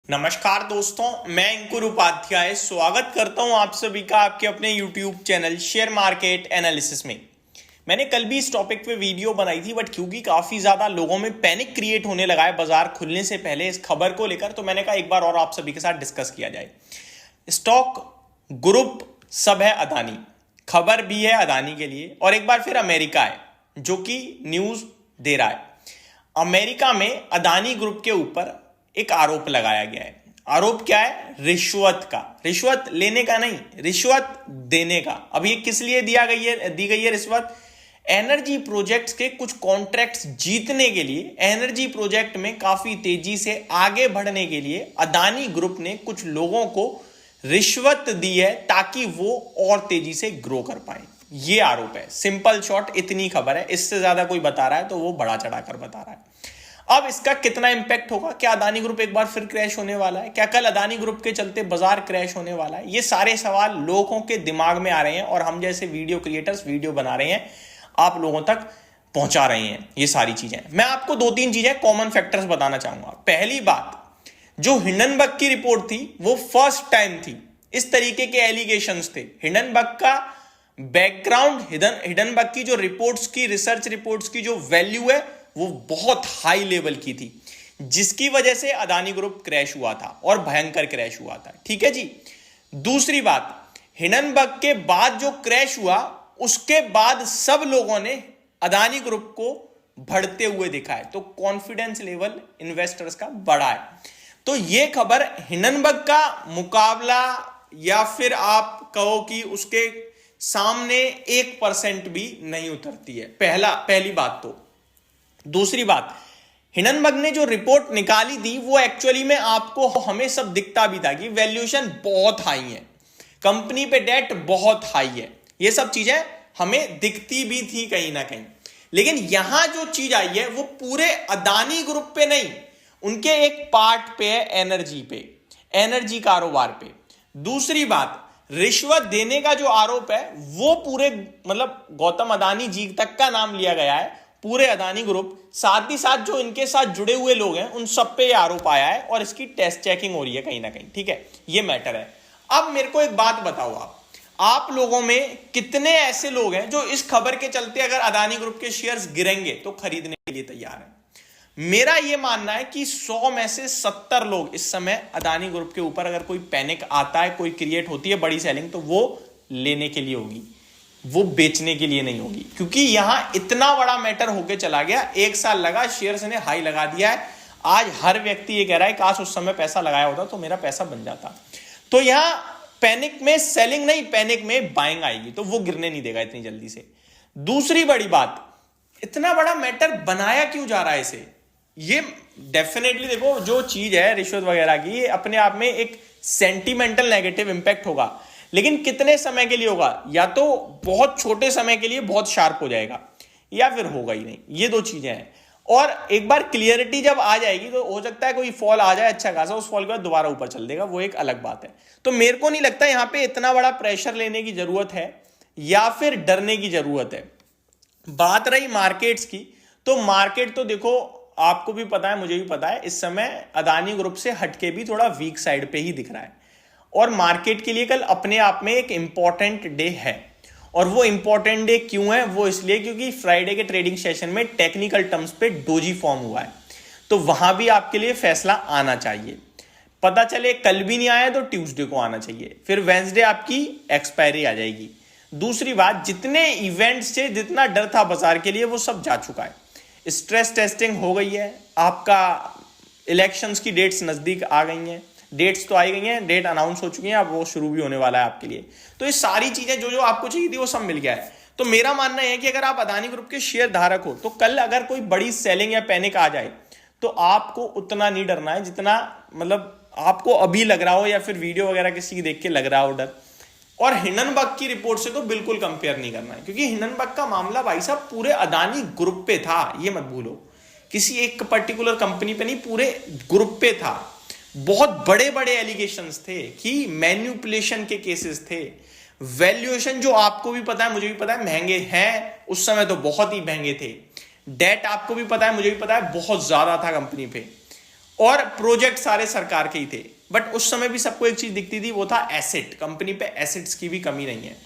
नमस्कार दोस्तों, मैं अंकुर उपाध्याय स्वागत करता हूं आप सभी का आपके अपने YouTube channel share market analysis में। मैंने कल भी इस टॉपिक पे वीडियो बनाई थी, बट क्योंकि काफी ज्यादा लोगों में पैनिक क्रिएट होने लगा है बाजार खुलने से पहले इस खबर को लेकर, तो मैंने कहा एक बार और आप सभी के साथ डिस्कस किया जाए। स्टॉक ग्रुप सब है अदानी, खबर भी है अदानी के लिए, और एक बार फिर अमेरिका है जो कि न्यूज दे रहा है। अमेरिका में अदानी ग्रुप के ऊपर एक आरोप लगाया गया है। आरोप क्या है? रिश्वत का। रिश्वत लेने का नहीं, रिश्वत देने का। अब ये किस लिए दी गई है रिश्वत? एनर्जी प्रोजेक्ट्स के कुछ कॉन्ट्रैक्ट्स जीतने के लिए, एनर्जी प्रोजेक्ट में काफी तेजी से आगे बढ़ने के लिए अदानी ग्रुप ने कुछ लोगों को रिश्वत दी है ताकि वो और तेजी से ग्रो कर पाए। ये आरोप है। सिंपल शॉर्ट इतनी खबर है। इससे ज्यादा कोई बता रहा है तो वो बढ़ा चढ़ाकर बता रहा है। अब इसका कितना इंपैक्ट होगा? क्या अदानी ग्रुप एक बार फिर क्रैश होने वाला है? क्या कल अदानी ग्रुप के चलते बाजार क्रैश होने वाला है? ये सारे सवाल लोगों के दिमाग में आ रहे हैं और हम जैसे वीडियो क्रिएटर्स वीडियो बना रहे हैं, आप लोगों तक पहुंचा रहे हैं ये सारी चीजें। मैं आपको दो तीन चीजें कॉमन फैक्टर्स बताना चाहूंगा। पहली बात, जो हिंडनबर्ग की रिपोर्ट थी वो फर्स्ट टाइम थी इस तरीके के एलिगेशंस थे। हिंडनबर्ग का बैकग्राउंड, हिंडनबर्ग की जो रिपोर्ट्स की, रिसर्च रिपोर्ट्स की जो वैल्यू है वो बहुत हाई लेवल की थी, जिसकी वजह से अदानी ग्रुप क्रैश हुआ था और भयंकर क्रैश हुआ था। ठीक है जी। दूसरी बात, हिंडनबर्ग के बाद जो क्रैश हुआ उसके बाद सब लोगों ने अदानी ग्रुप को बढ़ते हुए देखा है, तो कॉन्फिडेंस लेवल इन्वेस्टर्स का बढ़ा है। तो यह खबर हिंडनबर्ग का मुकाबला या फिर आप कहो कि उसके सामने 1% भी नहीं उतरती है। पहली बात तो। दूसरी बात, हिंडनबर्ग ने जो रिपोर्ट निकाली थी वो एक्चुअली में आपको हमें सब दिखता भी था कि वैल्यूएशन बहुत हाई है, कंपनी पे डेट बहुत हाई है, ये सब चीजें हमें दिखती भी थी कहीं ना कहीं। लेकिन यहां जो चीज आई है वो पूरे अदानी ग्रुप पे नहीं, उनके एक पार्ट पे है, एनर्जी पे, एनर्जी कारोबार पे। दूसरी बात, रिश्वत देने का जो आरोप है वो पूरे मतलब गौतम अदानी जी तक का नाम लिया गया है, पूरे अदानी ग्रुप, साथ ही साथ जो इनके साथ जुड़े हुए लोग हैं उन सब पे आरोप आया है और इसकी टेस्ट चेकिंग हो रही है कहीं ना कहीं। ठीक है, ये मैटर है। अब मेरे को एक बात बताओ, आप लोगों में कितने ऐसे लोग हैं जो इस खबर के चलते अगर अदानी ग्रुप के शेयर्स गिरेंगे तो खरीदने के लिए तैयार है? मेरा यह मानना है कि 100 में से 70 लोग इस समय अदानी ग्रुप के ऊपर अगर कोई पैनिक आता है, कोई क्रिएट होती है बड़ी सेलिंग, तो वो लेने के लिए होगी, वो बेचने के लिए नहीं होगी। क्योंकि यहां इतना बड़ा मैटर होके चला गया, 1 साल लगा, शेयर्स ने हाई लगा दिया है। आज हर व्यक्ति ये कह रहा है काश उस समय पैसा लगाया होता तो मेरा पैसा बन जाता। तो यहां पैनिक में सेलिंग नहीं, पैनिक में बाइंग आएगी, तो वो गिरने नहीं देगा इतनी जल्दी से। दूसरी बड़ी बात, इतना बड़ा मैटर बनाया क्यों जा रहा है इसे? ये डेफिनेटली देखो, जो चीज है रिश्वत वगैरह की, ये अपने आप में एक सेंटिमेंटल नेगेटिव इंपैक्ट होगा, लेकिन कितने समय के लिए होगा? या तो बहुत छोटे समय के लिए बहुत शार्प हो जाएगा, या फिर होगा ही नहीं। ये दो चीजें हैं। और एक बार क्लियरिटी जब आ जाएगी तो हो सकता है कोई फॉल आ जाए अच्छा खासा, उस फॉल के बाद दोबारा ऊपर चल देगा, वो एक अलग बात है। तो मेरे को नहीं लगता यहां पे इतना बड़ा प्रेशर लेने की जरूरत है या फिर डरने की जरूरत है। बात रही मार्केट्स की, तो मार्केट तो देखो, आपको भी पता है, मुझे भी पता है, इस समय अदानी ग्रुप से हटके भी थोड़ा वीक साइड पे ही दिख रहा है। और मार्केट के लिए कल अपने आप में एक इंपॉर्टेंट डे है। और वो इंपॉर्टेंट डे क्यों है? वो इसलिए क्योंकि फ्राइडे के ट्रेडिंग सेशन में टेक्निकल टर्म्स पे डोजी फॉर्म हुआ है, तो वहां भी आपके लिए फैसला आना चाहिए। पता चले कल भी नहीं आया तो ट्यूसडे को आना चाहिए, फिर वेंसडे आपकी एक्सपायरी आ जाएगी। दूसरी बात, जितने इवेंट्स से जितना डर था बाजार के लिए वो सब जा चुका है। स्ट्रेस टेस्टिंग हो गई है, आपका इलेक्शंस की डेट्स नजदीक आ गई हैं, डेट्स तो आई गई हैं, डेट अनाउंस हो चुकी हैं, अब वो शुरू भी होने वाला है आपके लिए। तो ये सारी चीजें जो जो आपको चाहिए थी वो सब मिल गया है। तो मेरा मानना है कि अगर आप अदानी ग्रुप के शेयर धारक हो तो कल अगर कोई बड़ी सेलिंग या पैनिक आ जाए तो आपको उतना नहीं डरना है जितना मतलब आपको अभी लग रहा हो या फिर वीडियो वगैरह किसी की देख के लग रहा हो डर। और हिंडनबर्ग की रिपोर्ट से तो बिल्कुल कंपेयर नहीं करना है, क्योंकि हिंडनबर्ग का मामला भाई साहब पूरे अदानी ग्रुप पे था, ये मत भूलो, किसी एक पर्टिकुलर कंपनी पे नहीं, पूरे ग्रुप पे था। बहुत बड़े बड़े एलिगेशंस थे कि मैन्युपुलेशन के केसेस थे। वैल्यूएशन जो आपको भी पता है, मुझे भी पता है, महंगे हैं, उस समय तो बहुत ही महंगे थे। डेट आपको भी पता है, मुझे भी पता है, बहुत ज्यादा था कंपनी पे। और प्रोजेक्ट सारे सरकार के ही थे। बट उस समय भी सबको एक चीज दिखती थी, वो था एसेट। कंपनी पे एसेट्स की भी कमी नहीं है।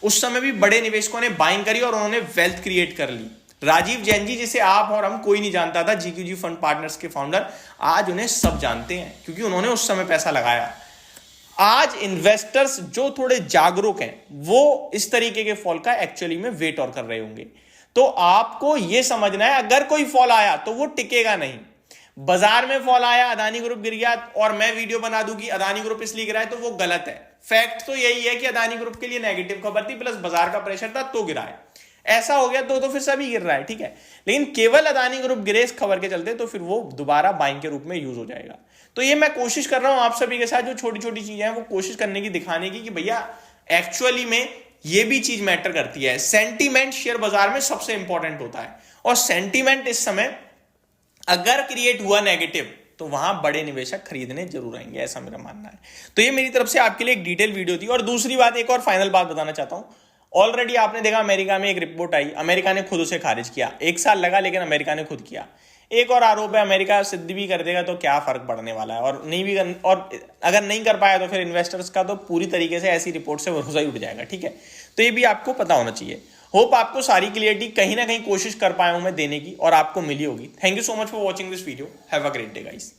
उस समय भी बड़े निवेशकों ने बाइंग करी और उन्होंने वेल्थ क्रिएट कर ली। राजीव जैन जी, जिसे आप और हम कोई नहीं जानता था, जीक्यूजी फंड पार्टनर्स के फाउंडर, आज उन्हें सब जानते हैं क्योंकि उन्होंने उस समय पैसा लगाया। आज इन्वेस्टर्स जो थोड़े जागरूक हैं वो इस तरीके के फॉल का एक्चुअली में वेट और कर रहे होंगे। तो आपको यह समझना है, अगर कोई फॉल आया तो वो टिकेगा नहीं। बाजार में फॉल आया, अदानी ग्रुप गिर गया और मैं वीडियो बना दूं कि अदानी ग्रुप इसलिए गिरा है, तो वो गलत है। फैक्ट तो यही है कि अदानी ग्रुप के लिए नेगेटिव खबर थी, प्लस बाजार का प्रेशर था तो गिरा है। ऐसा हो गया तो फिर सभी गिर रहा है, ठीक है। लेकिन केवल अदानी ग्रुप गिरे इस खबर के चलते तो फिर वो दोबारा बाइंग के रूप में यूज हो जाएगा। तो ये मैं कोशिश कर रहा हूं आप सभी के साथ, जो छोटी छोटी चीजें हैं वो कोशिश करने की, दिखाने की कि भैया एक्चुअली में ये भी चीज मैटर करती है। सेंटीमेंट शेयर बाजार में सबसे इंपॉर्टेंट होता है, और सेंटीमेंट इस समय अगर क्रिएट हुआ नेगेटिव तो वहां बड़े निवेशक खरीदने जरूर आएंगे, ऐसा मेरा मानना है। तो ये मेरी तरफ से आपके लिए एक डिटेल वीडियो थी। और दूसरी बात, एक और फाइनल बात बताना चाहता हूं। ऑलरेडी आपने देखा अमेरिका में एक रिपोर्ट आई, अमेरिका ने खुद उसे खारिज किया। 1 साल लगा लेकिन अमेरिका ने खुद किया। एक और आरोप है, अमेरिका सिद्ध भी कर देगा तो क्या फर्क पड़ने वाला है, और नहीं भी और अगर नहीं कर पाया तो फिर इन्वेस्टर्स का तो पूरी तरीके से ऐसी रिपोर्ट से भरोसा ही उठ जाएगा, ठीक है। तो ये भी आपको पता होना चाहिए। होप आपको सारी क्लियरिटी कहीं ना कहीं कोशिश कर पाया हूं मैं देने की, और आपको मिली होगी। Thank you so much for watching this video. Have a great day guys.